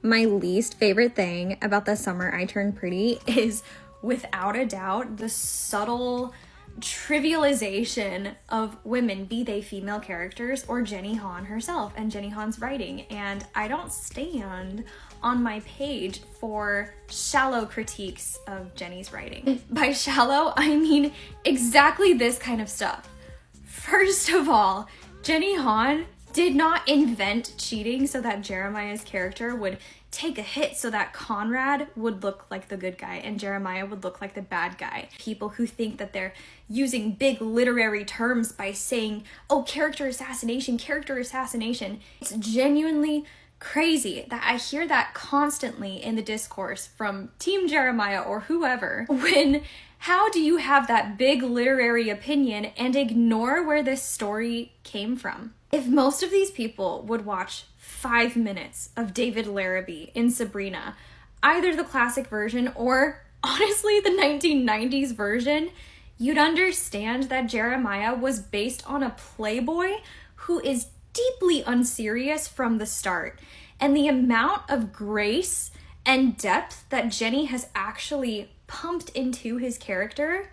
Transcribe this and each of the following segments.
My least favorite thing about The Summer I Turned Pretty is, without a doubt, the subtle trivialization of women, be they female characters or Jenny Han herself and Jenny Han's writing. And I don't stand on my page for shallow critiques of Jenny's writing. By shallow, I mean exactly this kind of stuff. First of all, Jenny Han did not invent cheating so that Jeremiah's character would take a hit so that Conrad would look like the good guy and Jeremiah would look like the bad guy. People who think that they're using big literary terms by saying, oh, character assassination, it's genuinely crazy that I hear that constantly in the discourse from Team Jeremiah or whoever. How do you have that big literary opinion and ignore where this story came from? If most of these people would watch 5 minutes of David Larrabee in Sabrina, either the classic version or honestly the 1990s version, you'd understand that Jeremiah was based on a playboy who is deeply unserious from the start. And the amount of grace and depth that Jenny has actually pumped into his character,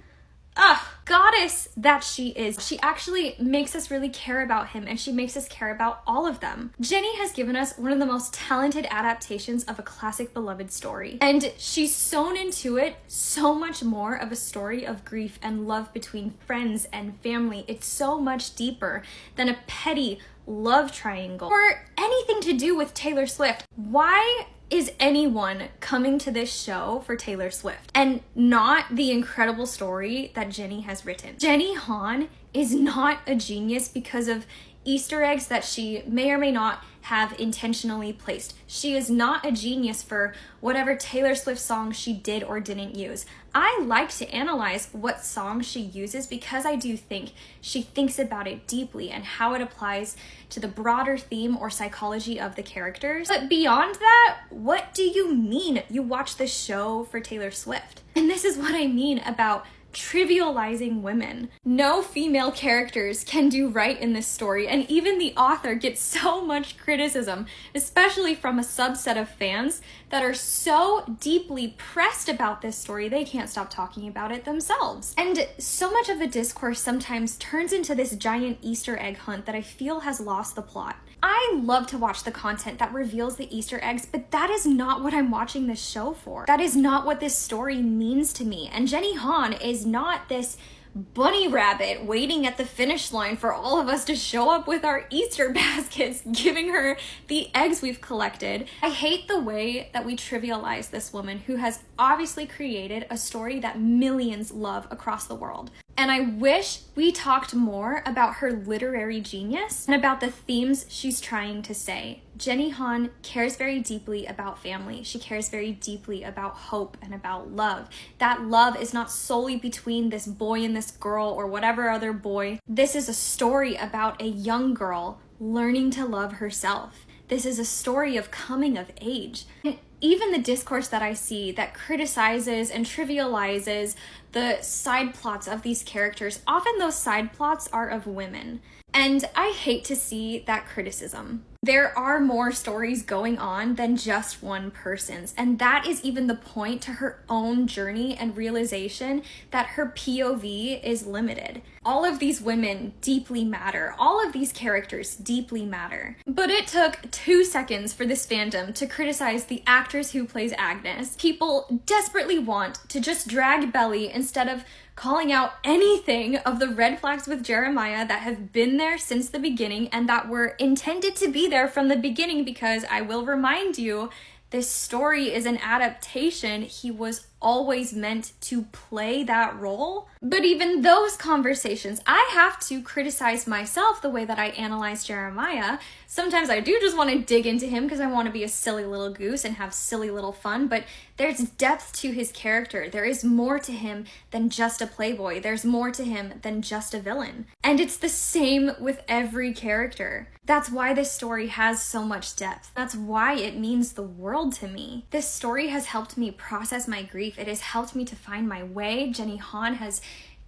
goddess that she is. She actually makes us really care about him, and she makes us care about all of them. Jenny has given us one of the most talented adaptations of a classic beloved story, and she's sewn into it so much more of a story of grief and love between friends and family. It's so much deeper than a petty love triangle or anything to do with Taylor Swift. Why is anyone coming to this show for Taylor Swift and not the incredible story that Jenny has written? Jenny Han is not a genius because of Easter eggs that she may or may not have intentionally placed. She is not a genius for whatever Taylor Swift song she did or didn't use. I like to analyze what songs she uses because I do think she thinks about it deeply and how it applies to the broader theme or psychology of the characters. But beyond that, what do you mean you watch the show for Taylor Swift? And this is what I mean about trivializing women. No female characters can do right in this story, and even the author gets so much criticism, especially from a subset of fans that are so deeply pressed about this story they can't stop talking about it themselves. And so much of the discourse sometimes turns into this giant Easter egg hunt that I feel has lost the plot. I love to watch the content that reveals the Easter eggs, but that is not what I'm watching this show for. That is not what this story means to me. And Jenny Han is not this bunny rabbit waiting at the finish line for all of us to show up with our Easter baskets, giving her the eggs we've collected. I hate the way that we trivialize this woman who has obviously created a story that millions love across the world. And I wish we talked more about her literary genius and about the themes she's trying to say. Jenny Han cares very deeply about family. She cares very deeply about hope and about love. That love is not solely between this boy and this girl or whatever other boy. This is a story about a young girl learning to love herself. This is a story of coming of age. And even the discourse that I see that criticizes and trivializes the side plots of these characters, often those side plots are of women. And I hate to see that criticism. There are more stories going on than just one person's, and that is even the point to her own journey and realization that her POV is limited. All of these women deeply matter. All of these characters deeply matter. But it took 2 seconds for this fandom to criticize the actress who plays Agnes. People desperately want to just drag Belly instead of calling out anything of the red flags with Jeremiah that have been there since the beginning and that were intended to be there from the beginning, because I will remind you, this story is an adaptation. He was always meant to play that role. But even those conversations, I have to criticize myself the way that I analyze Jeremiah. Sometimes I do just want to dig into him because I want to be a silly little goose and have silly little fun, but there's depth to his character. There is more to him than just a playboy. There's more to him than just a villain. And it's the same with every character. That's why this story has so much depth. That's why it means the world to me. This story has helped me process my grief. It has helped me to find my way. Jenny Han has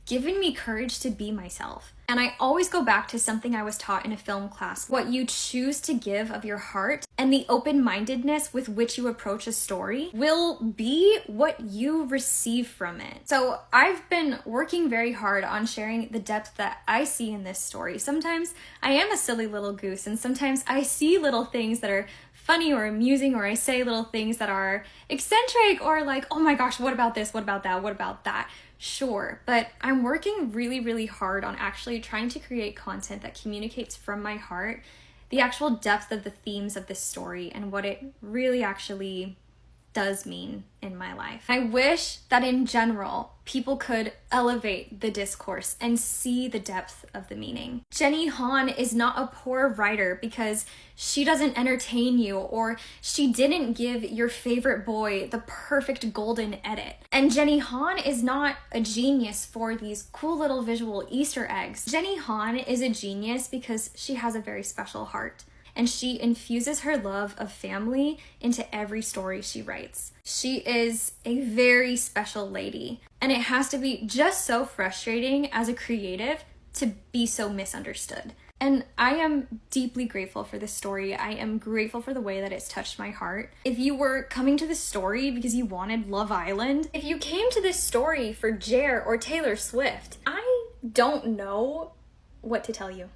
given me courage to be myself. And I always go back to something I was taught in a film class. What you choose to give of your heart and the open-mindedness with which you approach a story will be what you receive from it. So I've been working very hard on sharing the depth that I see in this story. Sometimes I am a silly little goose, and sometimes I see little things that are funny or amusing, or I say little things that are eccentric or like, oh my gosh, what about this? What about that? What about that? Sure, but I'm working really, really hard on actually trying to create content that communicates from my heart the actual depth of the themes of this story and what it really actually does mean in my life. I wish that in general, people could elevate the discourse and see the depth of the meaning. Jenny Han is not a poor writer because she doesn't entertain you or she didn't give your favorite boy the perfect golden edit. And Jenny Han is not a genius for these cool little visual Easter eggs. Jenny Han is a genius because she has a very special heart, and she infuses her love of family into every story she writes. She is a very special lady, and it has to be just so frustrating as a creative to be so misunderstood. And I am deeply grateful for this story. I am grateful for the way that it's touched my heart. If you were coming to this story because you wanted Love Island, if you came to this story for Jer or Taylor Swift, I don't know what to tell you.